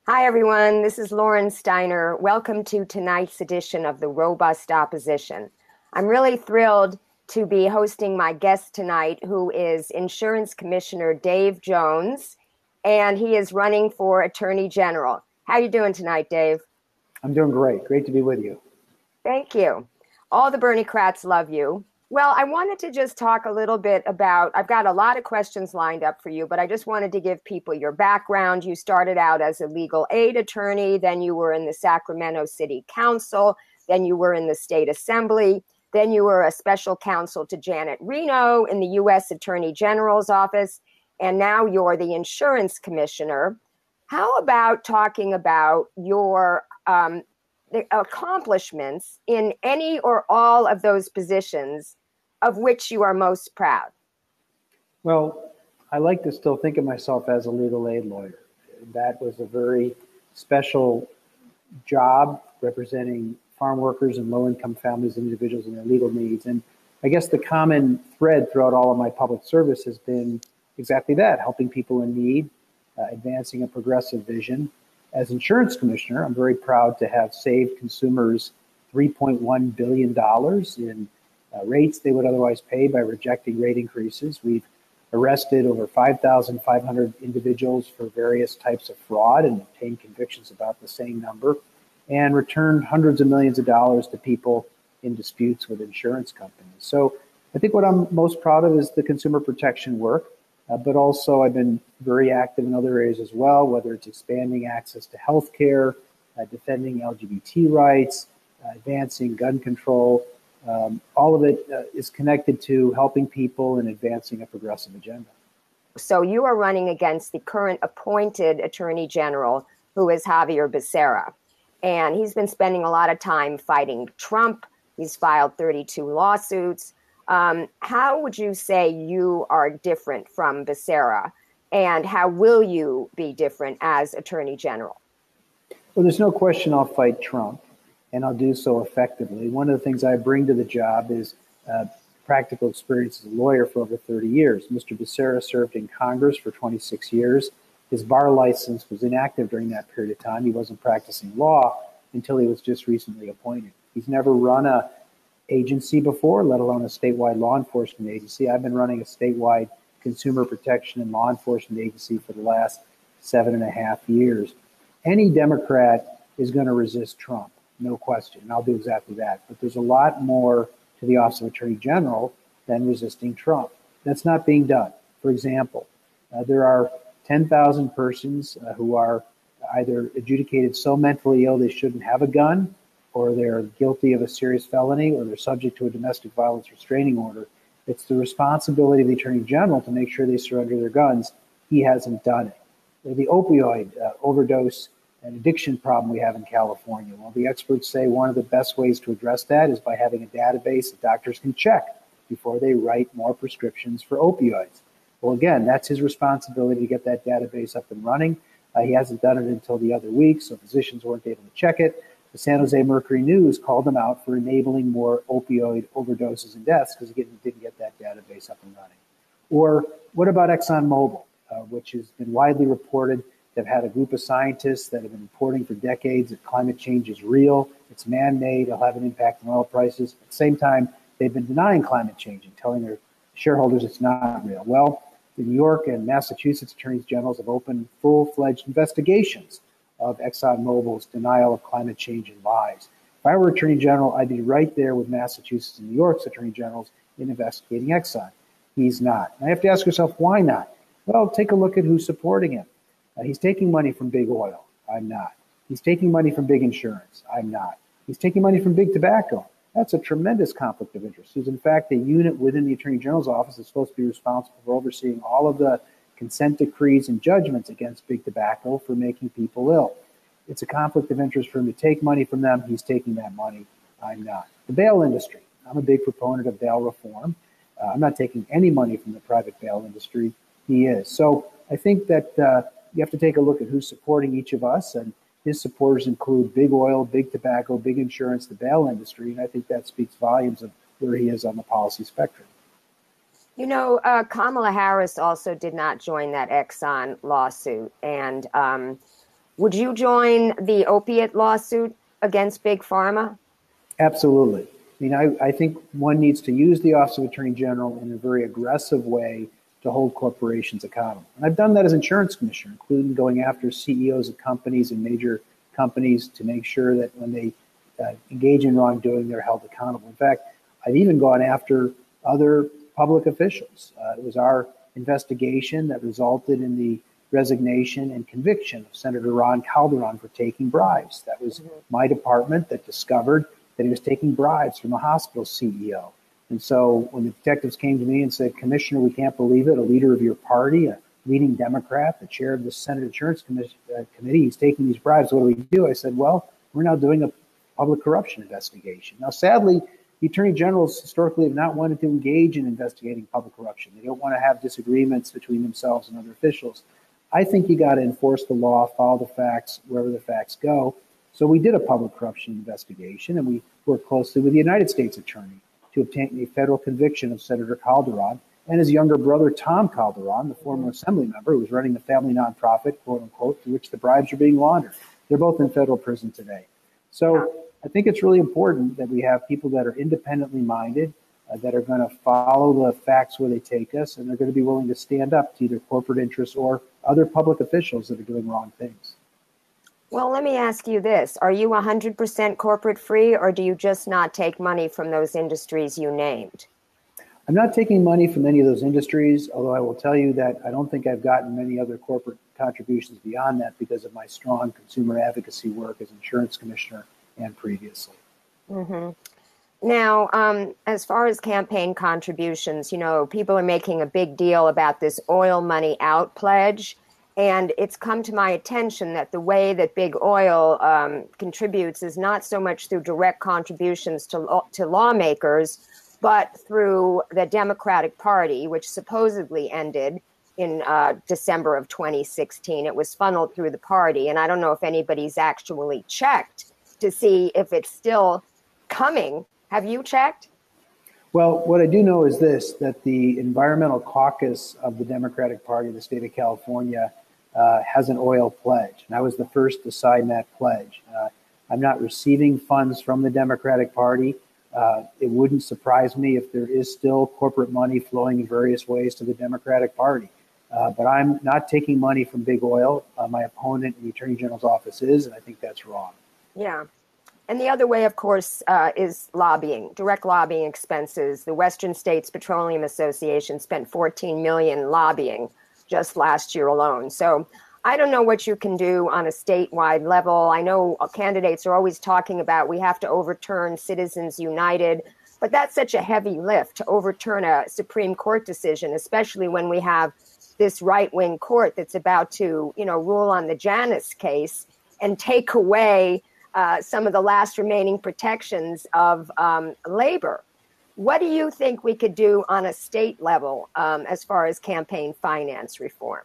Hi, everyone. This is Lauren Steiner. Welcome to tonight's edition of the Robust Opposition. I'm really thrilled to be hosting my guest tonight, who is Insurance Commissioner Dave Jones, and he is running for Attorney General. How are you doing tonight, Dave? I'm doing great. Great to be with you. Thank you. All the Bernie-crats love you. Well, I wanted to just talk a little bit about, I've got a lot of questions lined up for you, but I just wanted to give people your background. You started out as a legal aid attorney, then you were in the Sacramento City Council, then you were in the State Assembly, then you were a special counsel to Janet Reno in the U.S. Attorney General's office, and now you're the insurance commissioner. How about talking about your the accomplishments in any or all of those positions of which you are most proud? Well, I like to still think of myself as a legal aid lawyer. That was a very special job representing farm workers and low-income families and individuals and their legal needs. And I guess the common thread throughout all of my public service has been exactly that, helping people in need, advancing a progressive vision. As insurance commissioner, I'm very proud to have saved consumers $3.1 billion in rates they would otherwise pay by rejecting rate increases. We've arrested over 5,500 individuals for various types of fraud and obtained convictions about the same number, and returned hundreds of millions of dollars to people in disputes with insurance companies. So I think what I'm most proud of is the consumer protection work, but also I've been very active in other areas as well, whether it's expanding access to health care, defending LGBT rights, advancing gun control. All of it is connected to helping people and advancing a progressive agenda. So you are running against the current appointed Attorney General, who is Xavier Becerra. And he's been spending a lot of time fighting Trump. He's filed 32 lawsuits. How would you say you are different from Becerra? And how will you be different as Attorney General? Well, there's no question I'll fight Trump, and I'll do so effectively. One of the things I bring to the job is practical experience as a lawyer for over 30 years. Mr. Becerra served in Congress for 26 years. His bar license was inactive during that period of time. He wasn't practicing law until he was just recently appointed. He's never run a agency before, let alone a statewide law enforcement agency. I've been running a statewide consumer protection and law enforcement agency for the last 7.5 years. Any Democrat is going to resist Trump, no question, and I'll do exactly that. But there's a lot more to the Office of Attorney General than resisting Trump. That's not being done. For example, there are 10,000 persons who are either adjudicated so mentally ill they shouldn't have a gun, or they're guilty of a serious felony, or they're subject to a domestic violence restraining order. It's the responsibility of the Attorney General to make sure they surrender their guns. He hasn't done it. The opioid overdose and addiction problem we have in California. Well, the experts say one of the best ways to address that is by having a database that doctors can check before they write more prescriptions for opioids. Well, again, that's his responsibility to get that database up and running. He hasn't done it until the other week, so physicians weren't able to check it. The San Jose Mercury News called him out for enabling more opioid overdoses and deaths because he didn't get that database up and running. Or what about ExxonMobil, which has been widely reported? They've had a group of scientists that have been reporting for decades that climate change is real, it's man-made, it'll have an impact on oil prices. At the same time, they've been denying climate change and telling their shareholders it's not real. Well, the New York and Massachusetts attorneys generals have opened full-fledged investigations of ExxonMobil's denial of climate change and lies. If I were Attorney General, I'd be right there with Massachusetts and New York's Attorney Generals in investigating Exxon. He's not. And I have to ask yourself, why not? Well, take a look at who's supporting him. He's taking money from big oil. I'm not. He's taking money from big insurance. I'm not. He's taking money from big tobacco. That's a tremendous conflict of interest. There's, in fact, a unit within the Attorney General's office that's supposed to be responsible for overseeing all of the consent decrees and judgments against big tobacco for making people ill. It's a conflict of interest for him to take money from them. He's taking that money. I'm not. The bail industry. I'm a big proponent of bail reform. I'm not taking any money from the private bail industry. He is. So I think that you have to take a look at who's supporting each of us, and his supporters include big oil, big tobacco, big insurance, the bail industry, and I think that speaks volumes of where he is on the policy spectrum. You know, Kamala Harris also did not join that Exxon lawsuit, and Would you join the opiate lawsuit against Big Pharma? Absolutely. I mean, I think one needs to use the Office of Attorney General in a very aggressive way to hold corporations accountable. And I've done that as insurance commissioner, including going after CEOs of companies and major companies to make sure that when they engage in wrongdoing, they're held accountable. In fact, I've even gone after other public officials. It was our investigation that resulted in the resignation and conviction of Senator Ron Calderon for taking bribes. That was my department that discovered that he was taking bribes from a hospital CEO. And so when the detectives came to me and said, Commissioner, we can't believe it, a leader of your party, a leading Democrat, the chair of the Senate Insurance Committee, he's taking these bribes, what do we do? I said, well, we're now doing a public corruption investigation. Now, sadly, the attorney generals historically have not wanted to engage in investigating public corruption. They don't want to have disagreements between themselves and other officials. I think you got to enforce the law, follow the facts wherever the facts go. So we did a public corruption investigation, and we worked closely with the United States attorney to obtain a federal conviction of Senator Calderon and his younger brother, Tom Calderon, the former assembly member who was running the family nonprofit, quote unquote, to which the bribes are being laundered. They're both in federal prison today. So I think it's really important that we have people that are independently minded, that are going to follow the facts where they take us, and they're going to be willing to stand up to either corporate interests or other public officials that are doing wrong things. Well, let me ask you this. Are you 100% corporate free, or do you just not take money from those industries you named? I'm not taking money from any of those industries, although I will tell you that I don't think I've gotten many other corporate contributions beyond that because of my strong consumer advocacy work as insurance commissioner and previously. Mm-hmm. Now, as far as campaign contributions, you know, people are making a big deal about this oil money out pledge. And it's come to my attention that the way that big oil contributes is not so much through direct contributions to lawmakers, but through the Democratic Party, which supposedly ended in December of 2016. It was funneled through the party. And I don't know if anybody's actually checked to see if it's still coming. Have you checked? Well, what I do know is this, that the Environmental Caucus of the Democratic Party of the state of California has an oil pledge. And I was the first to sign that pledge. I'm not receiving funds from the Democratic Party. It wouldn't surprise me if there is still corporate money flowing in various ways to the Democratic Party. But I'm not taking money from big oil. My opponent in the Attorney General's office is, and I think that's wrong. Yeah. And the other way, of course, is lobbying, direct lobbying expenses. The Western States Petroleum Association spent $14 million lobbying just last year alone. So I don't know what you can do on a statewide level. I know candidates are always talking about we have to overturn Citizens United, but that's such a heavy lift to overturn a Supreme Court decision, especially when we have this right-wing court that's about to, you know, rule on the Janus case and take away some of the last remaining protections of labor. What do you think we could do on a state level as far as campaign finance reform?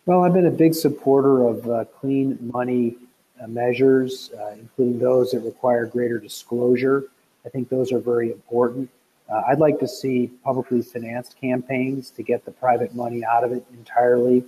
Well, I've been a big supporter of clean money measures, including those that require greater disclosure. I think those are very important. I'd like to see publicly financed campaigns to get the private money out of it entirely.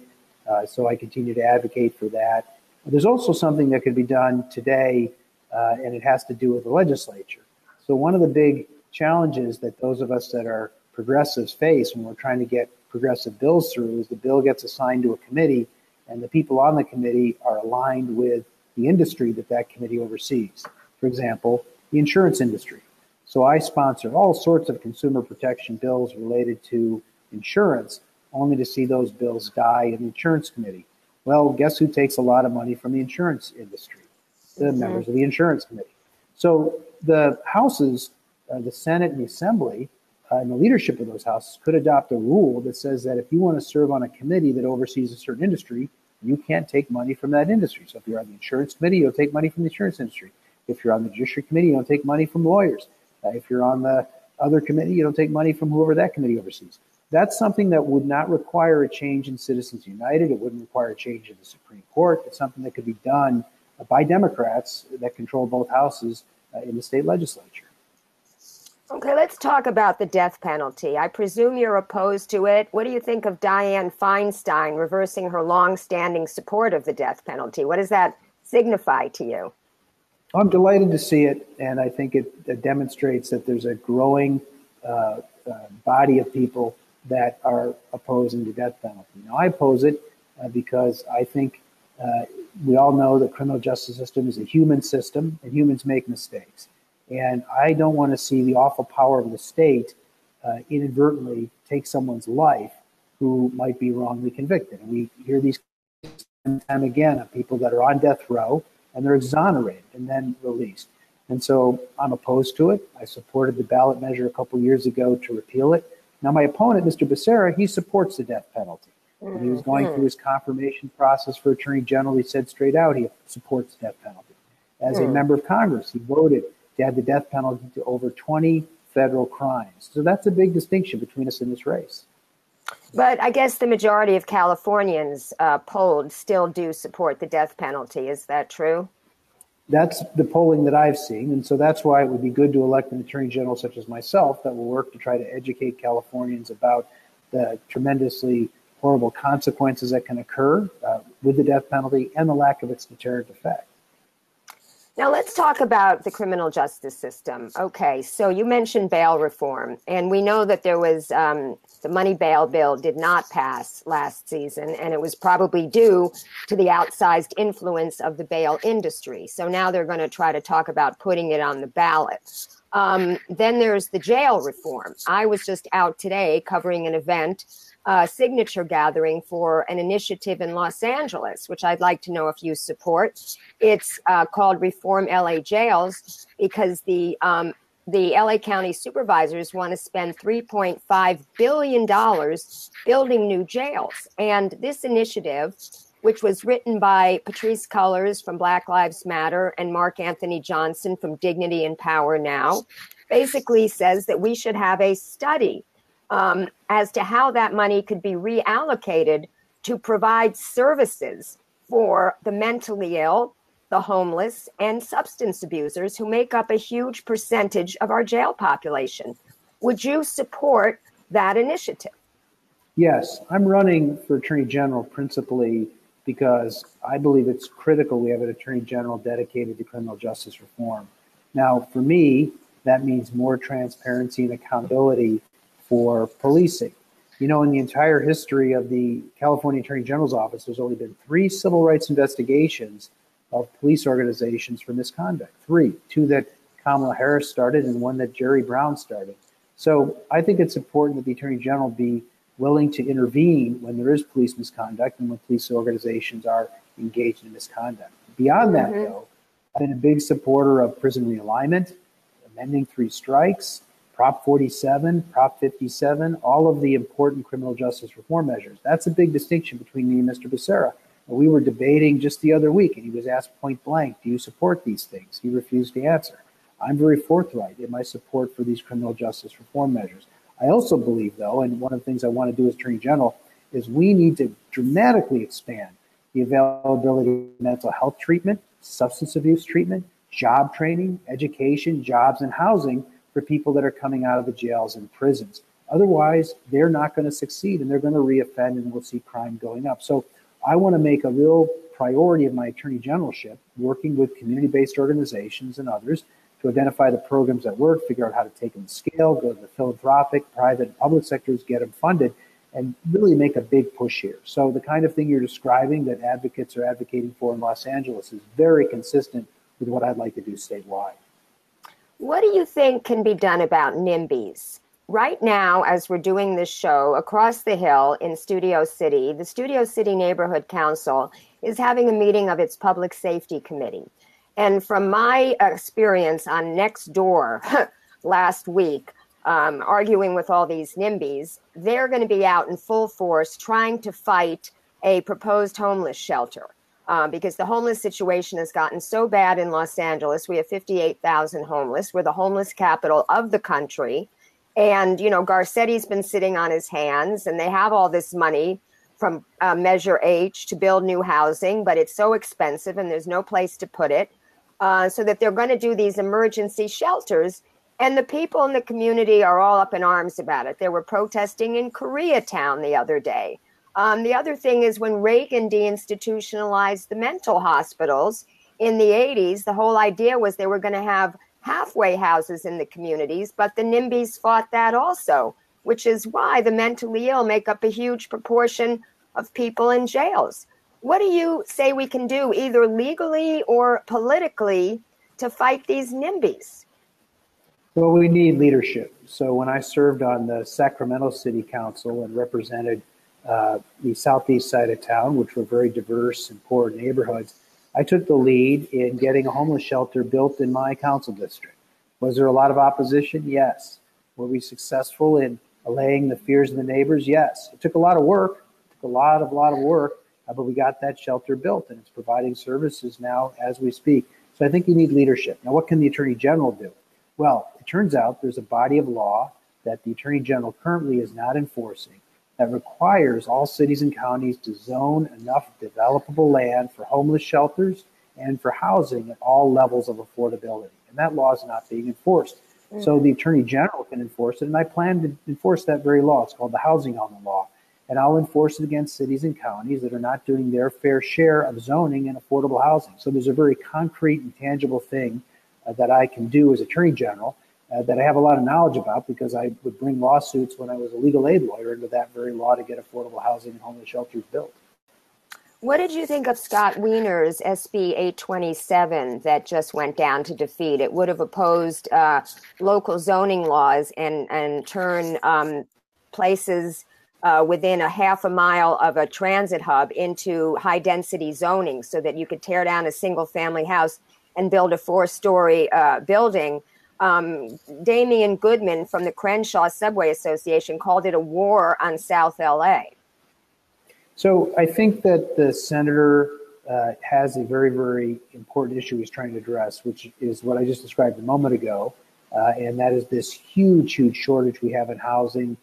So I continue to advocate for that. There's also something that could be done today, and it has to do with the legislature. So one of the big challenges that those of us that are progressives face when we're trying to get progressive bills through is the bill gets assigned to a committee, and the people on the committee are aligned with the industry that that committee oversees. For example, the insurance industry. So I sponsor all sorts of consumer protection bills related to insurance, only to see those bills die in the insurance committee. Well, guess who takes a lot of money from the insurance industry? The members of the insurance committee. So the houses, the Senate and the Assembly, and the leadership of those houses could adopt a rule that says that if you want to serve on a committee that oversees a certain industry, you can't take money from that industry. So if you're on the insurance committee, you don't take money from the insurance industry. If you're on the judiciary committee, you don't take money from lawyers. If you're on the other committee, you don't take money from whoever that committee oversees. That's something that would not require a change in Citizens United. It wouldn't require a change in the Supreme Court. It's something that could be done by Democrats that control both houses in the state legislature. Okay, let's talk about the death penalty. I presume you're opposed to it. What do you think of Dianne Feinstein reversing her long-standing support of the death penalty? What does that signify to you? I'm delighted to see it, and I think it demonstrates that there's a growing body of people that are opposing the death penalty. Now, I oppose it because I think we all know the criminal justice system is a human system, and humans make mistakes. And I don't want to see the awful power of the state inadvertently take someone's life who might be wrongly convicted. And we hear these time and time again of people that are on death row and they're exonerated and then released. And so I'm opposed to it. I supported the ballot measure a couple years ago to repeal it. Now, my opponent, Mr. Becerra, he supports the death penalty. When he was going through his confirmation process for Attorney General, he said straight out he supports the death penalty. As a member of Congress, he voted to add the death penalty to over 20 federal crimes. So that's a big distinction between us in this race. But I guess the majority of Californians polled still do support the death penalty. Is that true? That's the polling that I've seen. And so that's why it would be good to elect an attorney general such as myself that will work to try to educate Californians about the tremendously horrible consequences that can occur with the death penalty and the lack of its deterrent effect. Now, let's talk about the criminal justice system. Okay, so you mentioned bail reform, and we know that there was the money bail bill did not pass last season, and it was probably due to the outsized influence of the bail industry. So now they're going to try to talk about putting it on the ballot. Then there's the jail reform. I was just out today covering an event, signature gathering for an initiative in Los Angeles, which I'd like to know if you support. It's called Reform LA Jails because the LA County supervisors want to spend $3.5 billion building new jails. And this initiative, which was written by Patrisse Cullors from Black Lives Matter and Mark Anthony Johnson from Dignity and Power Now, basically says that we should have a study as to how that money could be reallocated to provide services for the mentally ill, the homeless, and substance abusers who make up a huge percentage of our jail population. Would you support that initiative? Yes, I'm running for Attorney General principally because I believe it's critical we have an Attorney General dedicated to criminal justice reform. Now, for me, that means more transparency and accountability for policing. You know, in the entire history of the California Attorney General's office, there's only been 3 civil rights investigations of police organizations for misconduct. 3, 2 that Kamala Harris started and 1 that Jerry Brown started. So I think it's important that the Attorney General be willing to intervene when there is police misconduct and when police organizations are engaged in misconduct. Beyond that, though, I've been a big supporter of prison realignment, amending 3 strikes, Prop 47, Prop 57, all of the important criminal justice reform measures. That's a big distinction between me and Mr. Becerra. We were debating just the other week, and he was asked point blank, do you support these things? He refused to answer. I'm very forthright in my support for these criminal justice reform measures. I also believe, though, and one of the things I want to do as Attorney General, is we need to dramatically expand the availability of mental health treatment, substance abuse treatment, job training, education, jobs, and housing for people that are coming out of the jails and prisons. Otherwise, they're not going to succeed, and they're going to reoffend, and we'll see crime going up. So I want to make a real priority of my Attorney Generalship, working with community-based organizations and others to identify the programs that work, figure out how to take them to scale, go to the philanthropic, private, and public sectors, get them funded, and really make a big push here. So the kind of thing you're describing that advocates are advocating for in Los Angeles is very consistent with what I'd like to do statewide. What do you think can be done about NIMBYs? Right now, as we're doing this show, across the hill in Studio City, the Studio City Neighborhood Council is having a meeting of its Public Safety Committee. And from my experience on Nextdoor last week, arguing with all these NIMBYs, they're going to be out in full force trying to fight a proposed homeless shelter. Because the homeless situation has gotten so bad in Los Angeles. We have 58,000 homeless. We're the homeless capital of the country. And, you know, Garcetti's been sitting on his hands, and they have all this money from Measure H to build new housing, but it's so expensive and there's no place to put it. So that they're going to do these emergency shelters. And the people in the community are all up in arms about it. They were protesting in Koreatown the other day. The other thing is when Reagan deinstitutionalized the mental hospitals in the 80s, the whole idea was they were going to have halfway houses in the communities, but the NIMBYs fought that also, which is why the mentally ill make up a huge proportion of people in jails. What do you say we can do, either legally or politically, to fight these NIMBYs? Well, we need leadership. So when I served on the Sacramento City Council and represented the southeast side of town, which were very diverse and poor neighborhoods, I took the lead in getting a homeless shelter built in my council district. Was there a lot of opposition? Yes. Were we successful in allaying the fears of the neighbors? Yes. It took a lot of work, a lot of work, but we got that shelter built, and it's providing services now as we speak. So I think you need leadership. Now, what can the Attorney General do? Well, it turns out there's a body of law that the Attorney General currently is not enforcing that requires all cities and counties to zone enough developable land for homeless shelters and for housing at all levels of affordability. And that law is not being enforced. So the Attorney General can enforce it, and I plan to enforce that very law. It's called the Housing Element Law. And I'll enforce it against cities and counties that are not doing their fair share of zoning and affordable housing. So there's a very concrete and tangible thing that I can do as Attorney General that I have a lot of knowledge about, because I would bring lawsuits when I was a legal aid lawyer into that very law to get affordable housing and homeless shelters built. What did you think of Scott Wiener's SB 827 that just went down to defeat? It would have opposed local zoning laws and turn places within a half a mile of a transit hub into high density zoning so that you could tear down a single family house and build a 4-story building. Damian Goodman from the Crenshaw Subway Association called it a war on South LA. So I think that the senator has a very, very important issue he's trying to address, which is what I just described a moment ago, and that is this huge, huge shortage we have in housing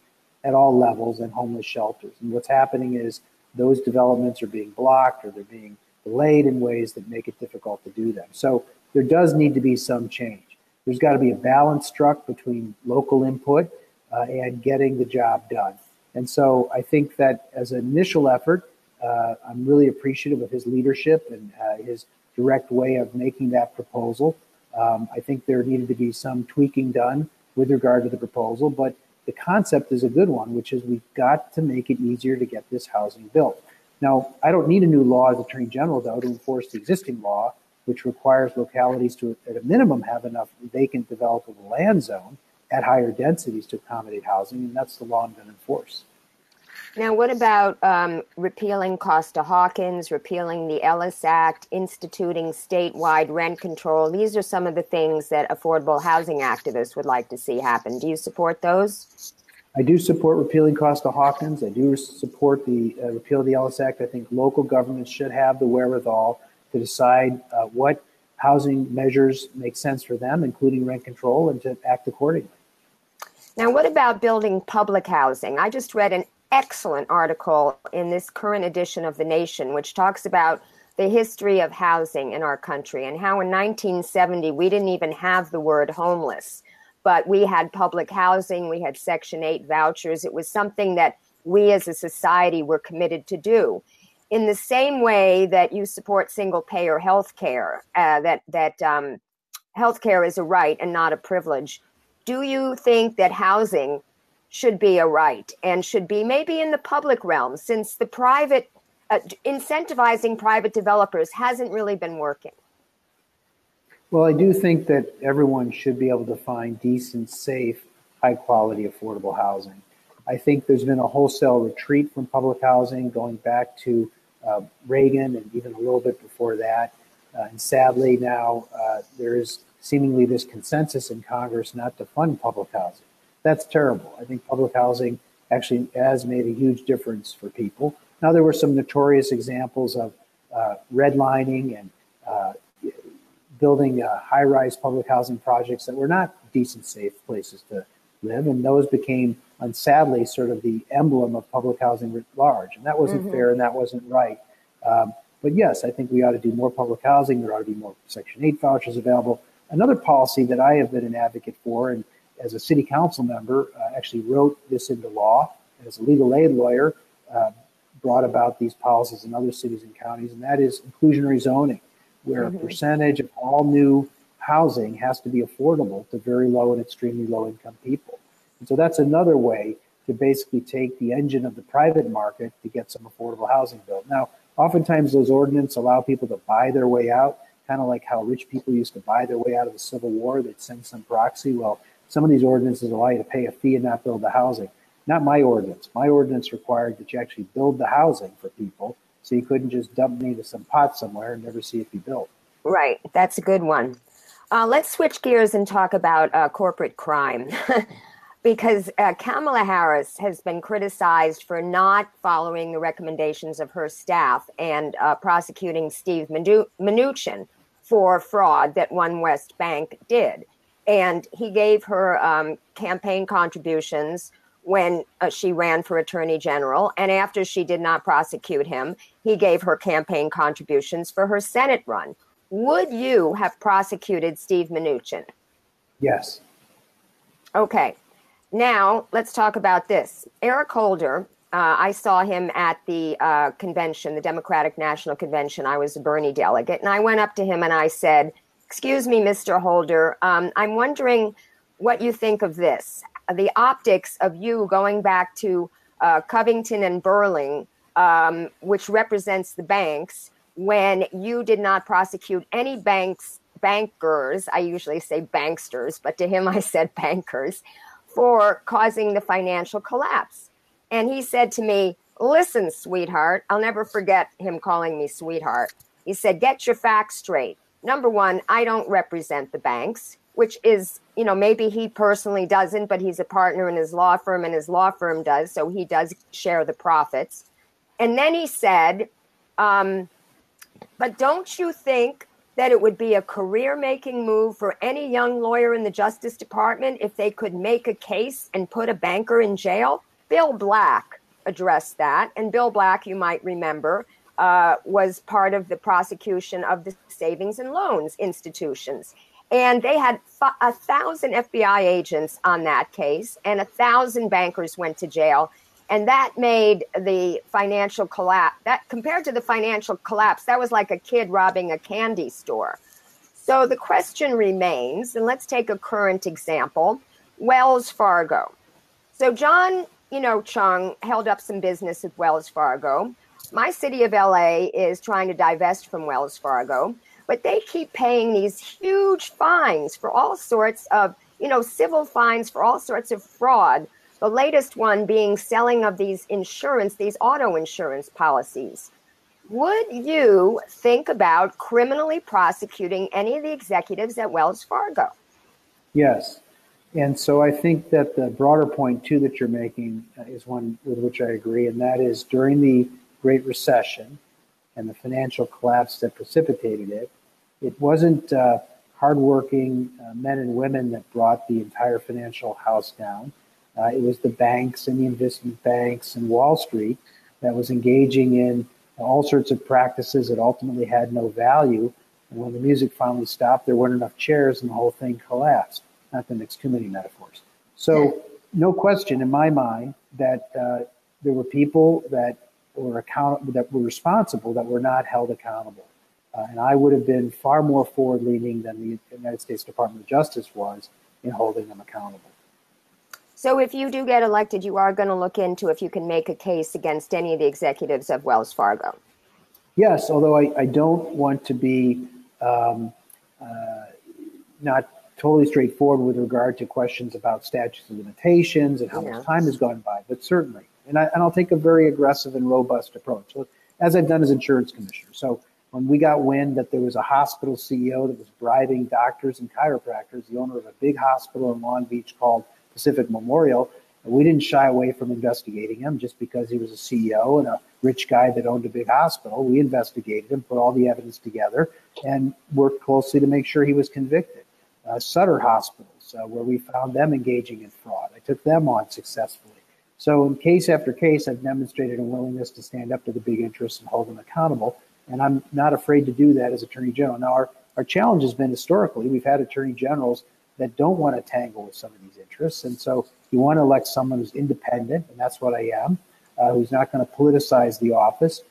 at all levels and homeless shelters. And what's happening is those developments are being blocked or they're being delayed in ways that make it difficult to do them. So there does need to be some change. There's got to be a balance struck between local input and getting the job done. And so I think that as an initial effort, I'm really appreciative of his leadership and his direct way of making that proposal. I think there needed to be some tweaking done with regard to the proposal, but the concept is a good one, which is we've got to make it easier to get this housing built. Now, I don't need a new law as Attorney General, though, to enforce the existing law, which requires localities to, at a minimum, have enough vacant developable land zone at higher densities to accommodate housing, and that's the law I'm going to enforce. Now, what about repealing Costa Hawkins, repealing the Ellis Act, instituting statewide rent control? These are some of the things that affordable housing activists would like to see happen. Do you support those? I do support repealing Costa Hawkins. I do support the repeal of the Ellis Act. I think local governments should have the wherewithal to decide what housing measures make sense for them, including rent control, and to act accordingly. Now, what about building public housing? I just read an excellent article in this current edition of The Nation, which talks about the history of housing in our country and how in 1970 we didn't even have the word homeless, but we had public housing, we had Section 8 vouchers. It was something that we as a society were committed to do. In the same way that you support single-payer health care, that health care is a right and not a privilege, do you think that housing should be a right and should be maybe in the public realm, since the private incentivizing private developers hasn't really been working? Well, I do think that everyone should be able to find decent, safe, high-quality, affordable housing. I think there's been a wholesale retreat from public housing going back to Reagan and even a little bit before that. And sadly now there is seemingly this consensus in Congress not to fund public housing. That's terrible. I think public housing actually has made a huge difference for people. Now, there were some notorious examples of redlining and building high-rise public housing projects that were not decent, safe places to live, and those became, sadly, sort of the emblem of public housing writ large, and that wasn't fair and that wasn't right. But yes, I think we ought to do more public housing. There ought to be more Section 8 vouchers available. Another policy that I have been an advocate for, and as a city council member, actually wrote this into law, and as a legal aid lawyer, brought about these policies in other cities and counties, and that is inclusionary zoning, where a percentage of all new housing has to be affordable to very low and extremely low income people. And so that's another way to basically take the engine of the private market to get some affordable housing built. Now, oftentimes those ordinances allow people to buy their way out, kind of like how rich people used to buy their way out of the Civil War. They'd send some proxy. Well, some of these ordinances allow you to pay a fee and not build the housing. Not my ordinance. My ordinance required that you actually build the housing for people, so you couldn't just dump me into some pot somewhere and never see it be built. Right. That's a good one. Let's switch gears and talk about corporate crime. Because Kamala Harris has been criticized for not following the recommendations of her staff and prosecuting Steve Mnuchin for fraud that One West Bank did. And he gave her campaign contributions when she ran for attorney general. And after she did not prosecute him, he gave her campaign contributions for her Senate run. Would you have prosecuted Steve Mnuchin? Yes. Okay. Now, let's talk about this. Eric Holder, I saw him at the convention, the Democratic National Convention. I was a Bernie delegate, and I went up to him and I said, "Excuse me, Mr. Holder, I'm wondering what you think of this. The optics of you going back to Covington and Burling, which represents the banks, when you did not prosecute any bankers, I usually say banksters, but to him I said bankers, for causing the financial collapse." And he said to me, "Listen, sweetheart," I'll never forget him calling me sweetheart. He said, "Get your facts straight. Number one, I don't represent the banks," which is, maybe he personally doesn't, but he's a partner in his law firm and his law firm does, so he does share the profits. And then he said, "But don't you think that it would be a career-making move for any young lawyer in the Justice Department if they could make a case and put a banker in jail?" Bill Black addressed that. And Bill Black, you might remember, was part of the prosecution of the savings and loans institutions. And they had 1,000 FBI agents on that case, and 1,000 bankers went to jail. And that made the financial collapse, that compared to the financial collapse, that was like a kid robbing a candy store. So the question remains, and let's take a current example, Wells Fargo. So John, Chung held up some business at Wells Fargo. My city of LA is trying to divest from Wells Fargo, but they keep paying these huge fines for all sorts of, civil fines for all sorts of fraud. The latest one being selling of these auto insurance policies. Would you think about criminally prosecuting any of the executives at Wells Fargo? Yes. And so I think that the broader point, too, that you're making is one with which I agree, and that is during the Great Recession and the financial collapse that precipitated it, it wasn't hardworking men and women that brought the entire financial house down. It was the banks and the investment banks and Wall Street that was engaging in all sorts of practices that ultimately had no value. And when the music finally stopped, there weren't enough chairs and the whole thing collapsed. Not to mix too many metaphors. So no question in my mind that there were people that were responsible that were not held accountable. And I would have been far more forward-leaning than the United States Department of Justice was in holding them accountable. So if you do get elected, you are going to look into if you can make a case against any of the executives of Wells Fargo. Yes, although I don't want to be not totally straightforward with regard to questions about statutes of limitations and how much time has gone by, but certainly. And I'll take a very aggressive and robust approach, as I've done as insurance commissioner. So when we got wind that there was a hospital CEO that was bribing doctors and chiropractors, the owner of a big hospital in Long Beach called Pacific Memorial, we didn't shy away from investigating him just because he was a CEO and a rich guy that owned a big hospital. We investigated him, put all the evidence together, and worked closely to make sure he was convicted. Sutter hospitals, where we found them engaging in fraud. I took them on successfully. So in case after case, I've demonstrated a willingness to stand up to the big interests and hold them accountable. And I'm not afraid to do that as Attorney General. Now, our our challenge has been historically, we've had attorney generals that don't want to tangle with some of these interests. And so you want to elect someone who's independent, and that's what I am, who's not going to politicize the office,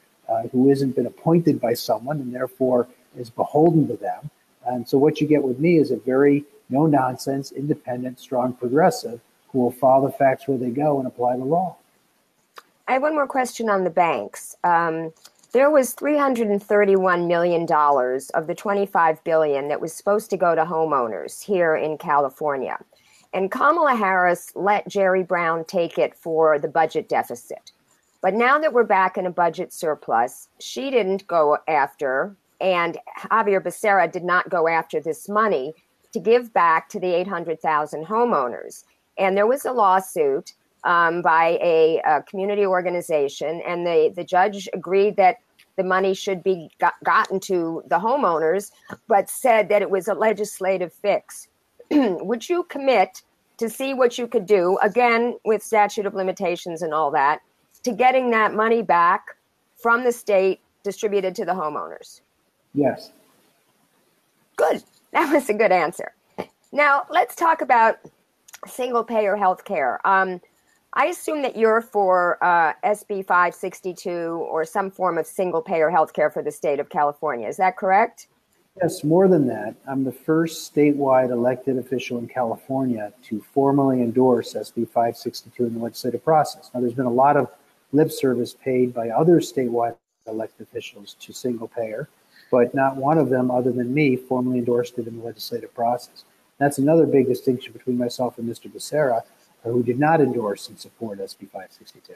who hasn't been appointed by someone and therefore is beholden to them. And so what you get with me is a very no-nonsense, independent, strong progressive who will follow the facts where they go and apply the law. I have one more question on the banks. There was $331 million of the $25 billion that was supposed to go to homeowners here in California. And Kamala Harris let Jerry Brown take it for the budget deficit. But now that we're back in a budget surplus, she didn't go after, and Xavier Becerra did not go after this money to give back to the 800,000 homeowners. And there was a lawsuit by a community organization, and the judge agreed that the money should be gotten to the homeowners, but said that it was a legislative fix. Would you commit to see what you could do, again, with statute of limitations and all that, to getting that money back from the state distributed to the homeowners? Yes. Good. That was a good answer. Now, let's talk about single-payer health care. I assume that you're for SB 562 or some form of single-payer health care for the state of California. Is that correct? Yes, more than that. I'm the first statewide elected official in California to formally endorse SB 562 in the legislative process. Now, there's been a lot of lip service paid by other statewide elected officials to single-payer, but not one of them, other than me, formally endorsed it in the legislative process. That's another big distinction between myself and Mr. Becerra, who did not endorse and support SB 562.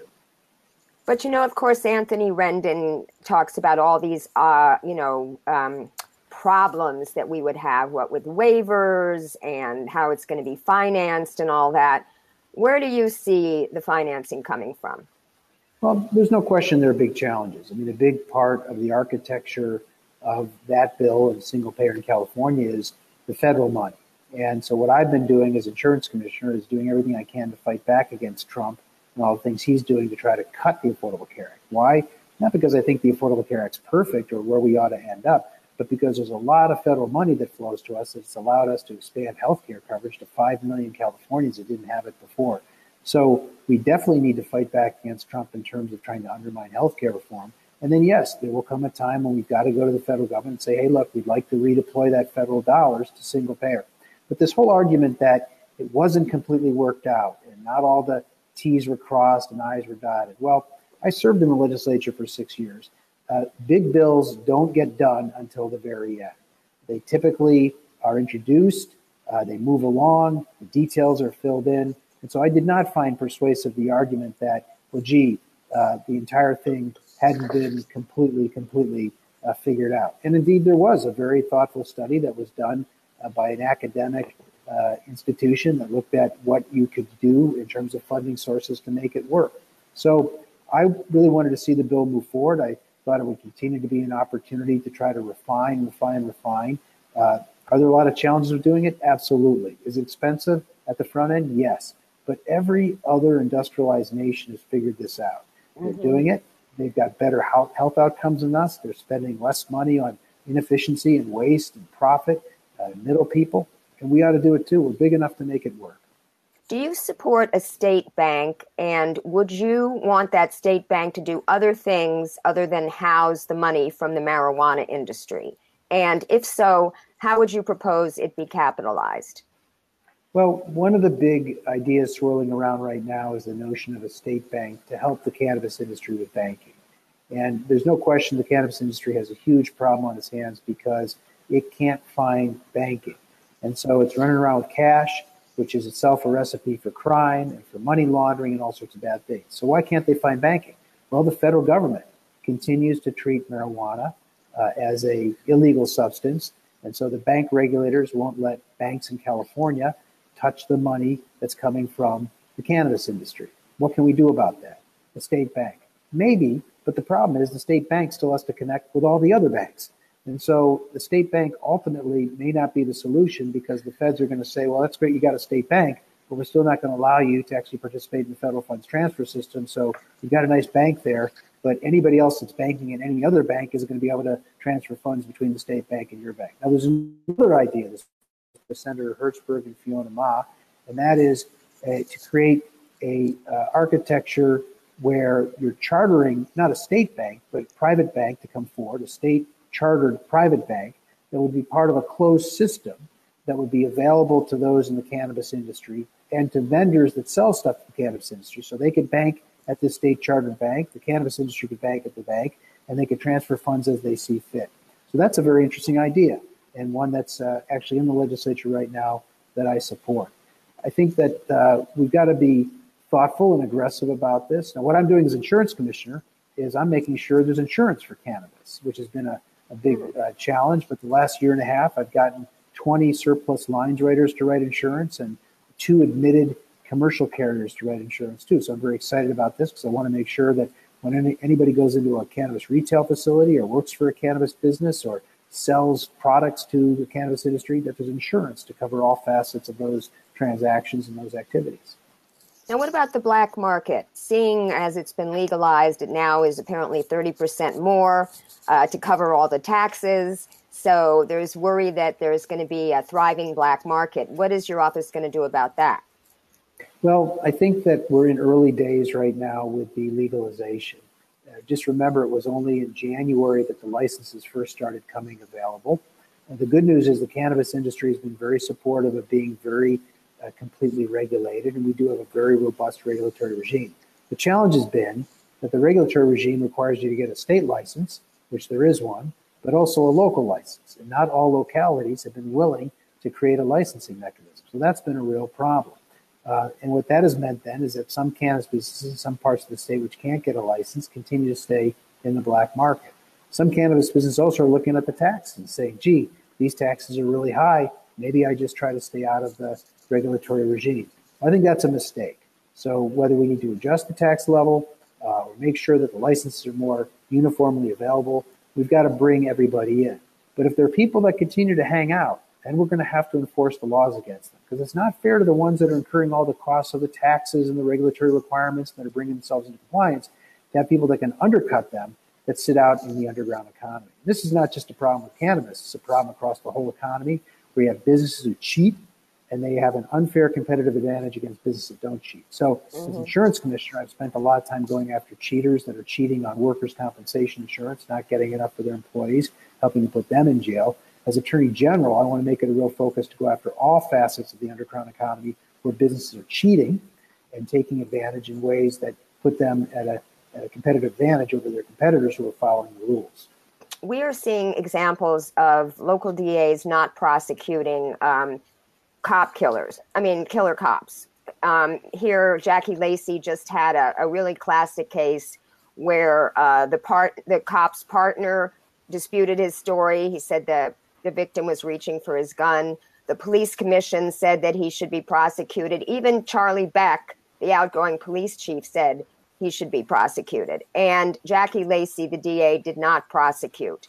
But, of course, Anthony Rendon talks about all these, problems that we would have, what with waivers and how it's going to be financed and all that. Where do you see the financing coming from? Well, there's no question there are big challenges. I mean, a big part of the architecture of that bill and single payer in California is the federal money. And so what I've been doing as insurance commissioner is doing everything I can to fight back against Trump and all the things he's doing to try to cut the Affordable Care Act. Why? Not because I think the Affordable Care Act's perfect or where we ought to end up, but because there's a lot of federal money that flows to us that's allowed us to expand health care coverage to 5 million Californians that didn't have it before. So we definitely need to fight back against Trump in terms of trying to undermine health care reform. And then, yes, there will come a time when we've got to go to the federal government and say, hey, look, we'd like to redeploy that federal dollars to single payer. But this whole argument that it wasn't completely worked out and not all the T's were crossed and I's were dotted. Well, I served in the legislature for 6 years. Big bills don't get done until the very end. They typically are introduced, they move along, the details are filled in. And so I did not find persuasive the argument that, well, gee, the entire thing hadn't been completely figured out. And indeed, there was a very thoughtful study that was done by an academic institution that looked at what you could do in terms of funding sources to make it work. So I really wanted to see the bill move forward. I thought it would continue to be an opportunity to try to refine. Are there a lot of challenges with doing it? Absolutely. Is it expensive at the front end? Yes. But every other industrialized nation has figured this out. They're doing it. They've got better health outcomes than us. They're spending less money on inefficiency and waste and profit, middle people. And we ought to do it too. We're big enough to make it work. Do you support a state bank, and would you want that state bank to do other things other than house the money from the marijuana industry? And if so, how would you propose it be capitalized? Well, one of the big ideas swirling around right now is the notion of a state bank to help the cannabis industry with banking. And there's no question the cannabis industry has a huge problem on its hands because it can't find banking. And so it's running around with cash, which is itself a recipe for crime and for money laundering and all sorts of bad things. So why can't they find banking? Well, the federal government continues to treat marijuana as a illegal substance. And so the bank regulators won't let banks in California touch the money that's coming from the cannabis industry. What can we do about that? The state bank. Maybe, but the problem is the state bank still has to connect with all the other banks. And so the state bank ultimately may not be the solution because the feds are going to say, well, that's great, you got a state bank, but we're still not going to allow you to actually participate in the federal funds transfer system. So you've got a nice bank there, but anybody else that's banking in any other bank isn't going to be able to transfer funds between the state bank and your bank. Now, there's another idea, this by Senator Hertzberg and Fiona Ma, and that is to create a architecture where you're chartering not a state bank, but a private bank to come forward, a state chartered private bank that would be part of a closed system that would be available to those in the cannabis industry and to vendors that sell stuff to the cannabis industry. So they could bank at this state chartered bank, the cannabis industry could bank at the bank, and they could transfer funds as they see fit. So that's a very interesting idea, and one that's actually in the legislature right now that I support. I think that we've got to be thoughtful and aggressive about this. Now, what I'm doing as insurance commissioner is I'm making sure there's insurance for cannabis, which has been a big challenge. But the last year and a half, I've gotten 20 surplus lines writers to write insurance and 2 admitted commercial carriers to write insurance too. So I'm very excited about this because I want to make sure that when anybody goes into a cannabis retail facility or works for a cannabis business or sells products to the cannabis industry, that there's insurance to cover all facets of those transactions and those activities. Now, what about the black market? Seeing as it's been legalized, it now is apparently 30% more to cover all the taxes. So there's worry that there's going to be a thriving black market. What is your office going to do about that? Well, I think that we're in early days right now with the legalization. Just remember, it was only in January that the licenses first started coming available. And the good news is the cannabis industry has been very supportive of being very completely regulated, and we do have a very robust regulatory regime. The challenge has been that the regulatory regime requires you to get a state license, which there is one, but also a local license. And not all localities have been willing to create a licensing mechanism. So that's been a real problem. And what that has meant then is that some cannabis businesses in some parts of the state which can't get a license continue to stay in the black market. Some cannabis businesses also are looking at the taxes and saying, gee, these taxes are really high. Maybe I just try to stay out of the regulatory regime. I think that's a mistake. So whether we need to adjust the tax level or make sure that the licenses are more uniformly available, we've got to bring everybody in. But if there are people that continue to hang out, then we're going to have to enforce the laws against them, because it's not fair to the ones that are incurring all the costs of the taxes and the regulatory requirements that are bringing themselves into compliance to have people that can undercut them that sit out in the underground economy. This is not just a problem with cannabis. It's a problem across the whole economy where you have businesses who cheat and they have an unfair competitive advantage against businesses that don't cheat. So as insurance commissioner, I've spent a lot of time going after cheaters that are cheating on workers' compensation insurance, not getting enough for their employees, helping to put them in jail. As Attorney General, I want to make it a real focus to go after all facets of the underground economy where businesses are cheating and taking advantage in ways that put them at a competitive advantage over their competitors who are following the rules. We are seeing examples of local DAs not prosecuting killer cops. Here, Jackie Lacey just had a really classic case where the cop's partner disputed his story. He said that the victim was reaching for his gun. The police commission said that he should be prosecuted. Even Charlie Beck, the outgoing police chief, said he should be prosecuted. And Jackie Lacey, the DA, did not prosecute.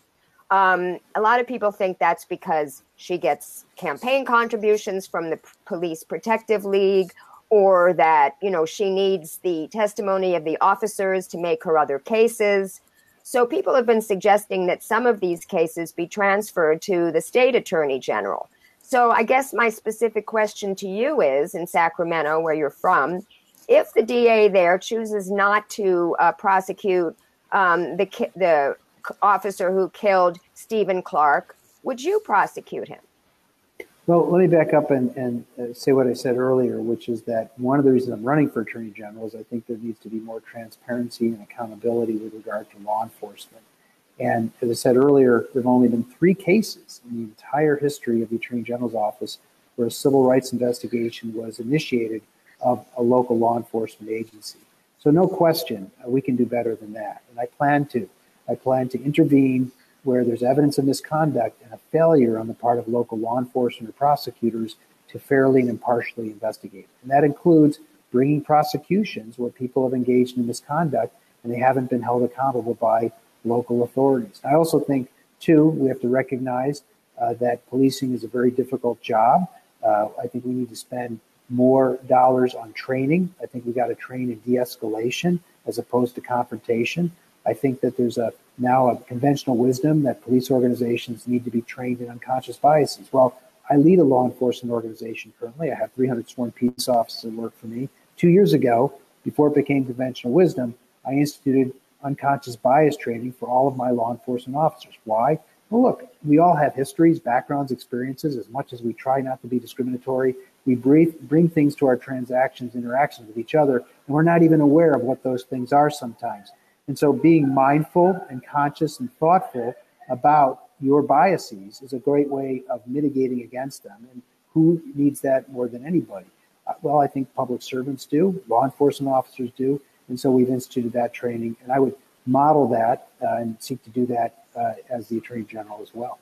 A lot of people think that's because she gets campaign contributions from the Police Protective League, or that, she needs the testimony of the officers to make her other cases. So people have been suggesting that some of these cases be transferred to the state attorney general. So I guess my specific question to you is, in Sacramento, where you're from, if the DA there chooses not to prosecute the officer who killed Stephen Clark, would you prosecute him? Well, let me back up and say what I said earlier, which is that one of the reasons I'm running for Attorney General is I think there needs to be more transparency and accountability with regard to law enforcement. And as I said earlier, there have only been 3 cases in the entire history of the Attorney General's office where a civil rights investigation was initiated of a local law enforcement agency. So no question, we can do better than that. And I plan to. I plan to intervene where there's evidence of misconduct and a failure on the part of local law enforcement or prosecutors to fairly and impartially investigate. And that includes bringing prosecutions where people have engaged in misconduct and they haven't been held accountable by local authorities. I also think, too, we have to recognize that policing is a very difficult job. I think we need to spend more dollars on training. I think we got to train in de-escalation as opposed to confrontation. I think that there's now a conventional wisdom that police organizations need to be trained in unconscious biases. Well, I lead a law enforcement organization currently. I have 300 sworn peace officers that work for me. 2 years ago, before it became conventional wisdom, I instituted unconscious bias training for all of my law enforcement officers. Why? Well, look, we all have histories, backgrounds, experiences. As much as we try not to be discriminatory, we bring things to our interactions with each other, and we're not even aware of what those things are sometimes. And so being mindful and conscious and thoughtful about your biases is a great way of mitigating against them. And who needs that more than anybody? Well, I think public servants do, law enforcement officers do, and so we've instituted that training. And I would model that and seek to do that as the Attorney General as well.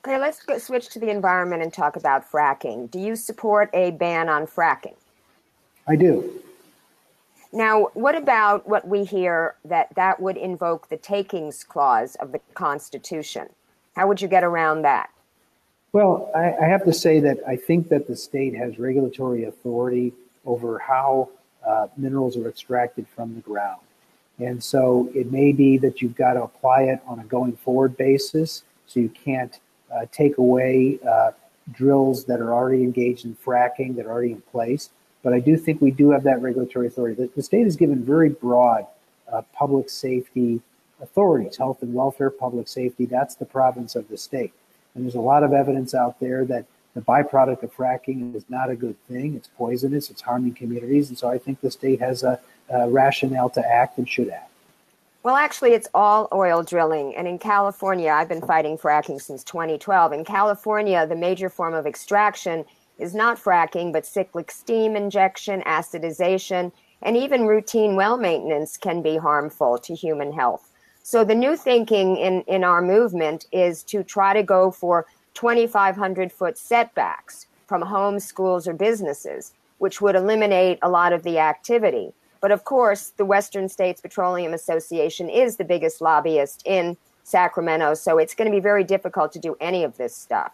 Okay, let's switch to the environment and talk about fracking. Do you support a ban on fracking? I do. Now, what about what we hear that would invoke the takings clause of the Constitution? How would you get around that? Well, I have to say that I think that the state has regulatory authority over how minerals are extracted from the ground. And so it may be that you've got to apply it on a going forward basis, so you can't take away drills that are already engaged in fracking, that are already in place. But I do think we do have that regulatory authority. The state is given very broad public safety authorities, health and welfare, public safety. That's the province of the state. And there's a lot of evidence out there that the byproduct of fracking is not a good thing. It's poisonous. It's harming communities. And so I think the state has a rationale to act and should act. Well, actually, it's all oil drilling. And in California, I've been fighting fracking since 2012. In California, the major form of extraction is not fracking, but cyclic steam injection, acidization, and even routine well maintenance can be harmful to human health. So the new thinking in our movement is to try to go for 2,500-foot setbacks from homes, schools, or businesses, which would eliminate a lot of the activity. But of course, the Western States Petroleum Association is the biggest lobbyist in Sacramento, so it's going to be very difficult to do any of this stuff.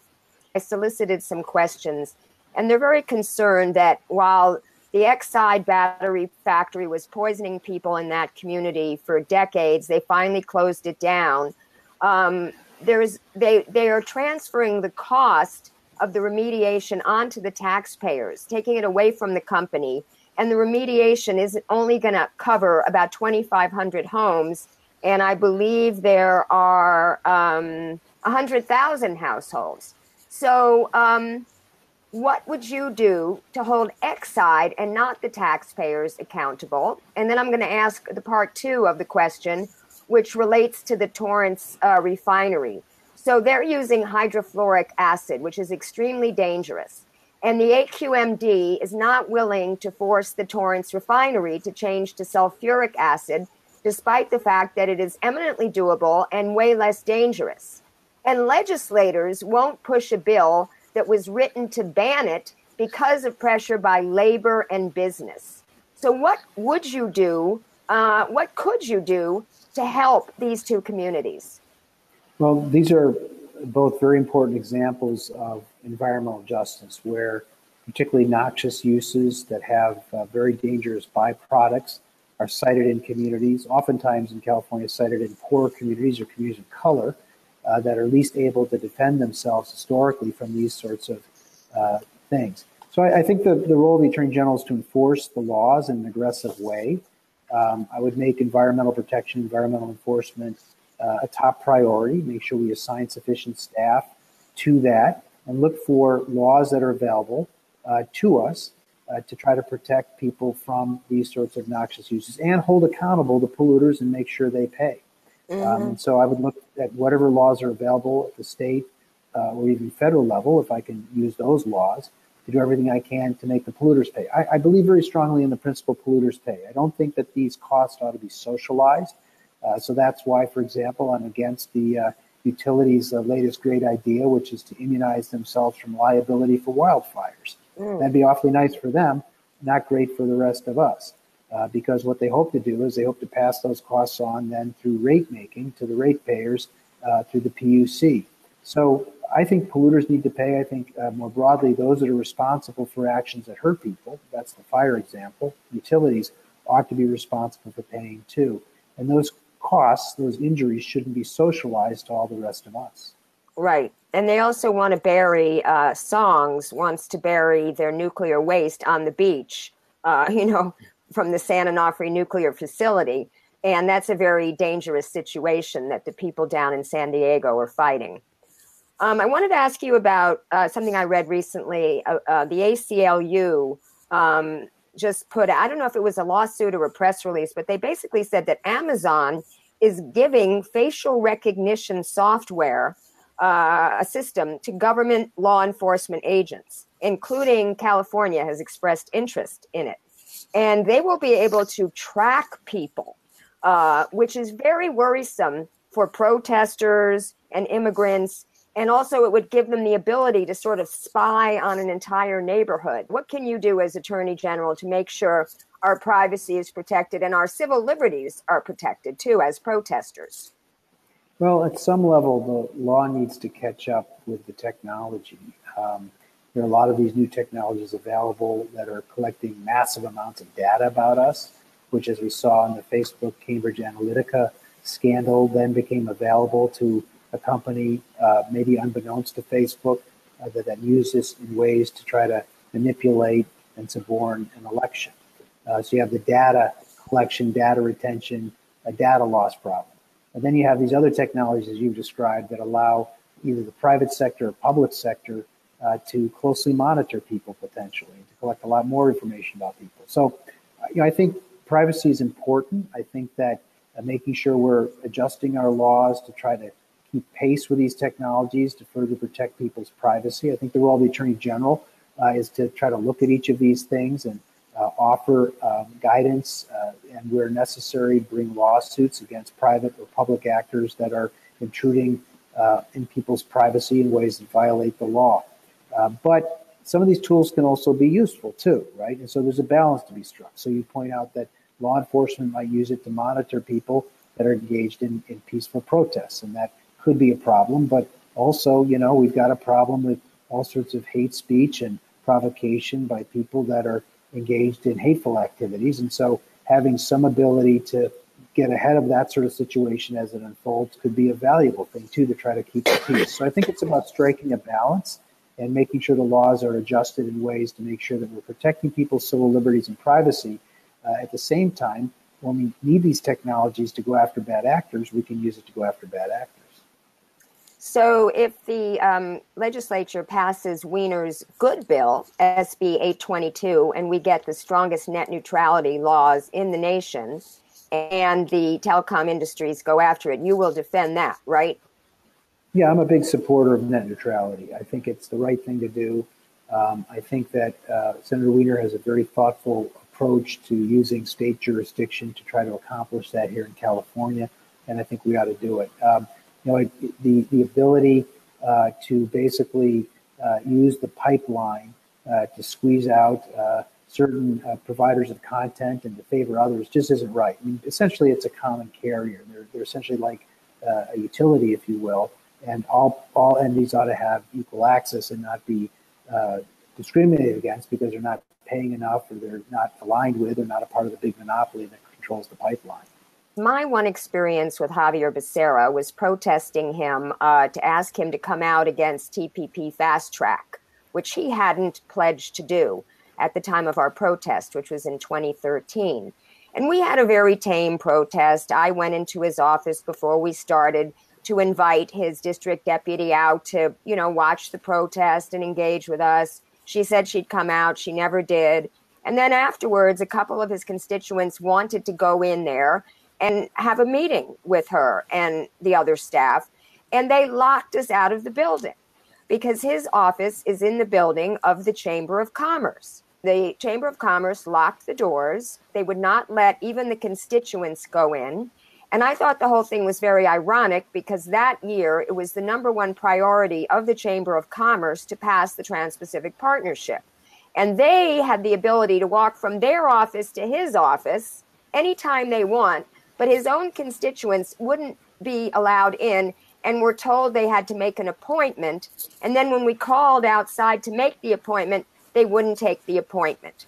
I solicited some questions, and they're very concerned that while the Exide battery factory was poisoning people in that community for decades, they finally closed it down. They are transferring the cost of the remediation onto the taxpayers, taking it away from the company. And the remediation is only going to cover about 2,500 homes. And I believe there are 100,000 households. So what would you do to hold Exide and not the taxpayers accountable? And then I'm going to ask the part two of the question, which relates to the Torrance refinery. So they're using hydrofluoric acid, which is extremely dangerous. And the AQMD is not willing to force the Torrance refinery to change to sulfuric acid, despite the fact that it is eminently doable and way less dangerous. And legislators won't push a bill that was written to ban it because of pressure by labor and business. So what would you do? What could you do to help these two communities? Well, these are both very important examples of environmental justice, where particularly noxious uses that have very dangerous byproducts are cited in communities, oftentimes in California cited in poor communities or communities of color that are least able to defend themselves historically from these sorts of things. So I think the role of the Attorney General is to enforce the laws in an aggressive way. I would make environmental protection, environmental enforcement a top priority, make sure we assign sufficient staff to that, and look for laws that are available to us to try to protect people from these sorts of noxious uses and hold accountable the polluters and make sure they pay. And so I would look at whatever laws are available at the state or even federal level, if I can use those laws, to do everything I can to make the polluters pay. I believe very strongly in the principle polluters pay. I don't think that these costs ought to be socialized. So that's why, for example, I'm against the utilities' latest great idea, which is to immunize themselves from liability for wildfires. That'd be awfully nice for them, not great for the rest of us. Because what they hope to do is they hope to pass those costs on then through rate making to the ratepayers through the PUC. So I think polluters need to pay. I think more broadly, those that are responsible for actions that hurt people, that's the fire example, utilities ought to be responsible for paying too. And those costs, those injuries shouldn't be socialized to all the rest of us. Right. And they also want to bury, Songs wants to bury their nuclear waste on the beach, from the San Onofre nuclear facility. And that's a very dangerous situation that the people down in San Diego are fighting. I wanted to ask you about something I read recently. The ACLU just put, I don't know if it was a lawsuit or a press release, but they basically said that Amazon is giving facial recognition software, a system, to government law enforcement agents, including California has expressed interest in it. And they will be able to track people, which is very worrisome for protesters and immigrants. And also it would give them the ability to sort of spy on an entire neighborhood. What can you do as Attorney General to make sure our privacy is protected and our civil liberties are protected too as protesters? Well, at some level, the law needs to catch up with the technology. There are a lot of these new technologies available that are collecting massive amounts of data about us, which, as we saw in the Facebook Cambridge Analytica scandal, then became available to a company, maybe unbeknownst to Facebook, that used this in ways to try to manipulate and suborn an election. So you have the data collection, data retention, a data loss problem. And then you have these other technologies, as you've described, that allow either the private sector or public sector to closely monitor people potentially, and to collect a lot more information about people. So, I think privacy is important. I think that making sure we're adjusting our laws to try to keep pace with these technologies to further protect people's privacy. I think the role of the Attorney General is to try to look at each of these things and offer guidance, and where necessary, bring lawsuits against private or public actors that are intruding in people's privacy in ways that violate the law. But some of these tools can also be useful too, right? And so there's a balance to be struck. So you point out that law enforcement might use it to monitor people that are engaged in peaceful protests, and that could be a problem. But also, we've got a problem with all sorts of hate speech and provocation by people that are engaged in hateful activities. And so having some ability to get ahead of that sort of situation as it unfolds could be a valuable thing too, to try to keep the peace. So I think it's about striking a balance and making sure the laws are adjusted in ways to make sure that we're protecting people's civil liberties and privacy. At the same time, when we need these technologies to go after bad actors, we can use it to go after bad actors. So if the legislature passes Wiener's good bill, SB 822, and we get the strongest net neutrality laws in the nation, and the telecom industries go after it, you will defend that, right? Yeah, I'm a big supporter of net neutrality. I think it's the right thing to do. I think that Senator Wiener has a very thoughtful approach to using state jurisdiction to try to accomplish that here in California, and I think we ought to do it. The ability to basically use the pipeline to squeeze out certain providers of content and to favor others just isn't right. I mean, essentially, it's a common carrier. They're essentially like a utility, if you will, and all entities ought to have equal access and not be discriminated against because they're not paying enough or they're not aligned with or not a part of the big monopoly that controls the pipeline. My one experience with Xavier Becerra was protesting him to ask him to come out against TPP Fast Track, which he hadn't pledged to do at the time of our protest, which was in 2013. And we had a very tame protest. I went into his office before we started to invite his district deputy out to, watch the protest and engage with us. She said she'd come out. She never did. And then afterwards, a couple of his constituents wanted to go in there and have a meeting with her and the other staff. And they locked us out of the building because his office is in the building of the Chamber of Commerce. The Chamber of Commerce locked the doors. They would not let even the constituents go in. And I thought the whole thing was very ironic because that year it was the number one priority of the Chamber of Commerce to pass the Trans-Pacific Partnership. And they had the ability to walk from their office to his office anytime they want, but his own constituents wouldn't be allowed in and were told they had to make an appointment. And then when we called outside to make the appointment, they wouldn't take the appointment.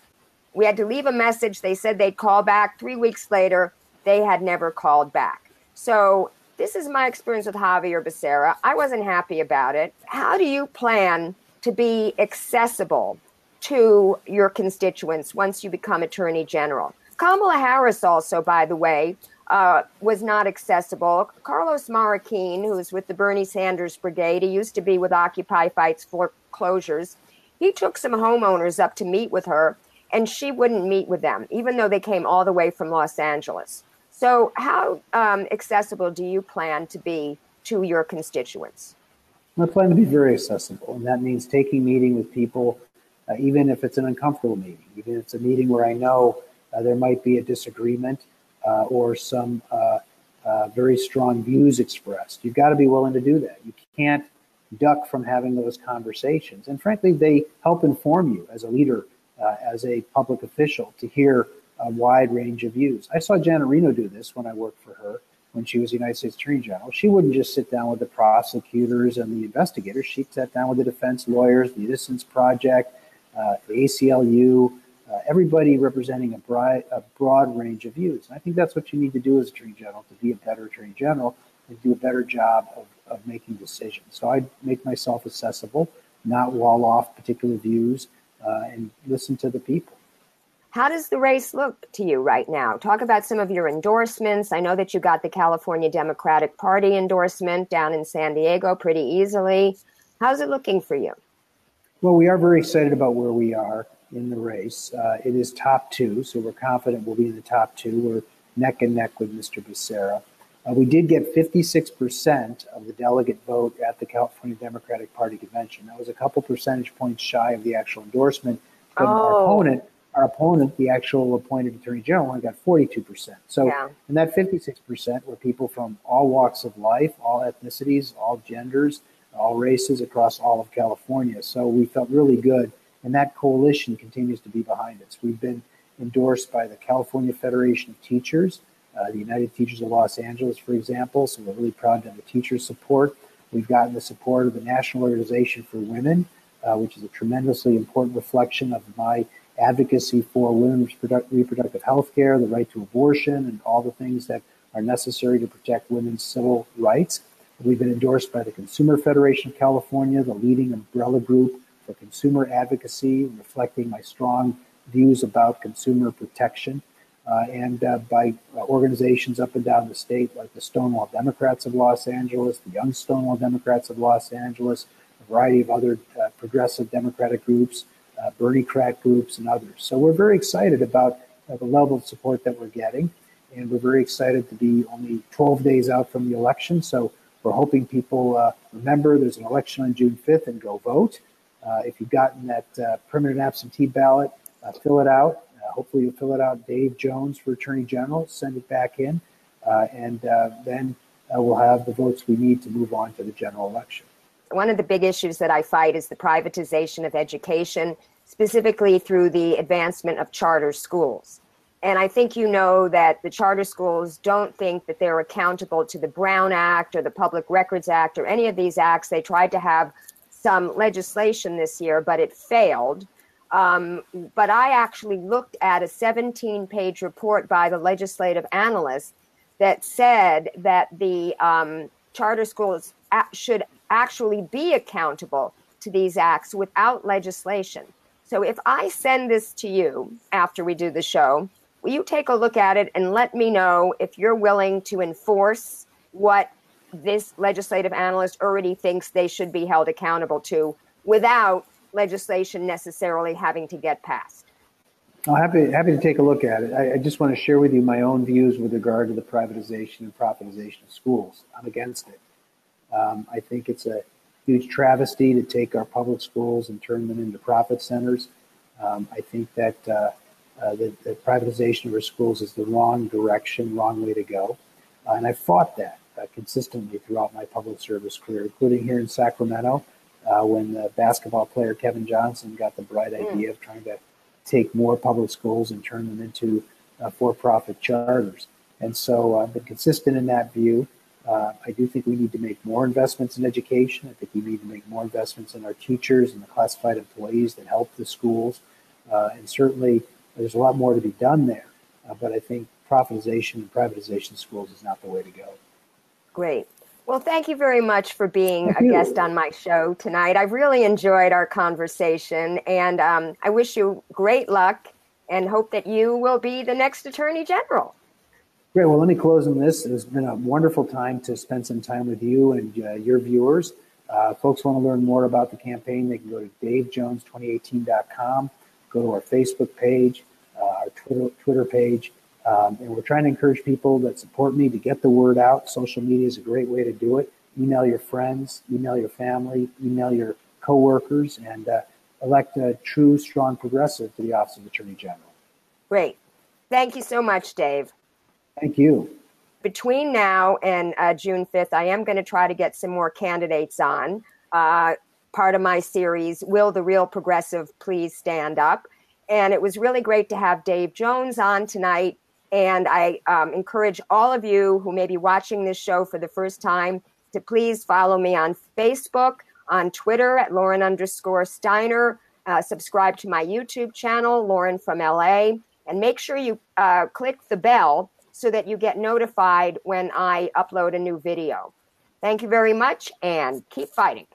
We had to leave a message. They said they'd call back 3 weeks later. they had never called back. So this is my experience with Javier Becerra. I wasn't happy about it. How do you plan to be accessible to your constituents once you become Attorney General? Kamala Harris also, by the way, was not accessible. Carlos Marroquin, who's with the Bernie Sanders Brigade, he used to be with Occupy Fights Foreclosures. He took some homeowners up to meet with her, and she wouldn't meet with them, even though they came all the way from Los Angeles. So how accessible do you plan to be to your constituents? I plan to be very accessible, and that means taking meeting with people, even if it's an uncomfortable meeting, even if it's a meeting where I know there might be a disagreement or some very strong views expressed. You've got to be willing to do that. You can't duck from having those conversations. And frankly, they help inform you as a leader, as a public official, to hear a wide range of views. I saw Janet Reno do this when I worked for her, when she was the United States Attorney General. She wouldn't just sit down with the prosecutors and the investigators. She sat down with the defense lawyers, the Innocence Project, the ACLU, everybody representing a broad range of views. And I think that's what you need to do as Attorney General, to be a better Attorney General and do a better job of making decisions. So I make myself accessible, not wall off particular views, and listen to the people. How does the race look to you right now? Talk about some of your endorsements. I know that you got the California Democratic Party endorsement down in San Diego pretty easily. How's it looking for you? Well, we are very excited about where we are in the race. It is top two, so we're confident we'll be in the top two. We're neck and neck with Mr. Becerra. We did get 56% of the delegate vote at the California Democratic Party convention. That was a couple percentage points shy of the actual endorsement. But our opponent, the actual appointed Attorney General, only got 42%. So in that 56% were people from all walks of life, all ethnicities, all genders, all races across all of California. So we felt really good. And that coalition continues to be behind us. We've been endorsed by the California Federation of Teachers, the United Teachers of Los Angeles, for example. So we're really proud to have the teachers' support. We've gotten the support of the National Organization for Women, which is a tremendously important reflection of my advocacy for women's reproductive health care, the right to abortion, and all the things that are necessary to protect women's civil rights. We've been endorsed by the Consumer Federation of California, the leading umbrella group for consumer advocacy, reflecting my strong views about consumer protection, and by organizations up and down the state like the Stonewall Democrats of Los Angeles, the Young Stonewall Democrats of Los Angeles, a variety of other progressive Democratic groups, Bernie-crat groups, and others. So we're very excited about the level of support that we're getting, and we're very excited to be only 12 days out from the election. So we're hoping people remember there's an election on June 5th and go vote. If you've gotten that permanent absentee ballot, fill it out. Hopefully you'll fill it out, Dave Jones for Attorney General, send it back in, and then we'll have the votes we need to move on to the general election. One of the big issues that I fight is the privatization of education, specifically through the advancement of charter schools. And I think you know that the charter schools don't think that they're accountable to the Brown Act or the Public Records Act or any of these acts. They tried to have some legislation this year, but it failed. But I actually looked at a 17-page report by the legislative analyst that said that the charter schools should actually be accountable to these acts without legislation. So if I send this to you after we do the show, will you take a look at it and let me know if you're willing to enforce what this legislative analyst already thinks they should be held accountable to without legislation necessarily having to get passed? I'm happy to take a look at it. I just want to share with you my own views with regard to the privatization and profitization of schools. I'm against it. I think it's a huge travesty to take our public schools and turn them into profit centers. I think that the privatization of our schools is the wrong direction, wrong way to go. And I fought that consistently throughout my public service career, including here in Sacramento, when the basketball player Kevin Johnson got the bright idea of trying to take more public schools and turn them into for-profit charters. And so I've been consistent in that view. I do think we need to make more investments in education. I think we need to make more investments in our teachers and the classified employees that help the schools. And certainly there's a lot more to be done there. But I think profitization and privatization of schools is not the way to go. Great. Well, thank you very much for being Thank a you. guest on my show tonight. I've really enjoyed our conversation, and I wish you great luck and hope that you will be the next Attorney General. Great. Well, let me close on this. It's been a wonderful time to spend some time with you and your viewers. Folks want to learn more about the campaign, they can go to davejones2018.com, go to our Facebook page, our Twitter page, and we're trying to encourage people that support me to get the word out. Social media is a great way to do it. Email your friends, email your family, email your coworkers, and elect a true, strong progressive to the Office of Attorney General. Great. Thank you so much, Dave. Thank you. Between now and June 5th, I am going to try to get some more candidates on. Part of my series, Will the Real Progressive Please Stand Up? And it was really great to have Dave Jones on tonight. And I encourage all of you who may be watching this show for the first time to please follow me on Facebook, on Twitter at Lauren_Steiner, subscribe to my YouTube channel, Lauren from LA, and make sure you click the bell so that you get notified when I upload a new video. Thank you very much, and keep fighting.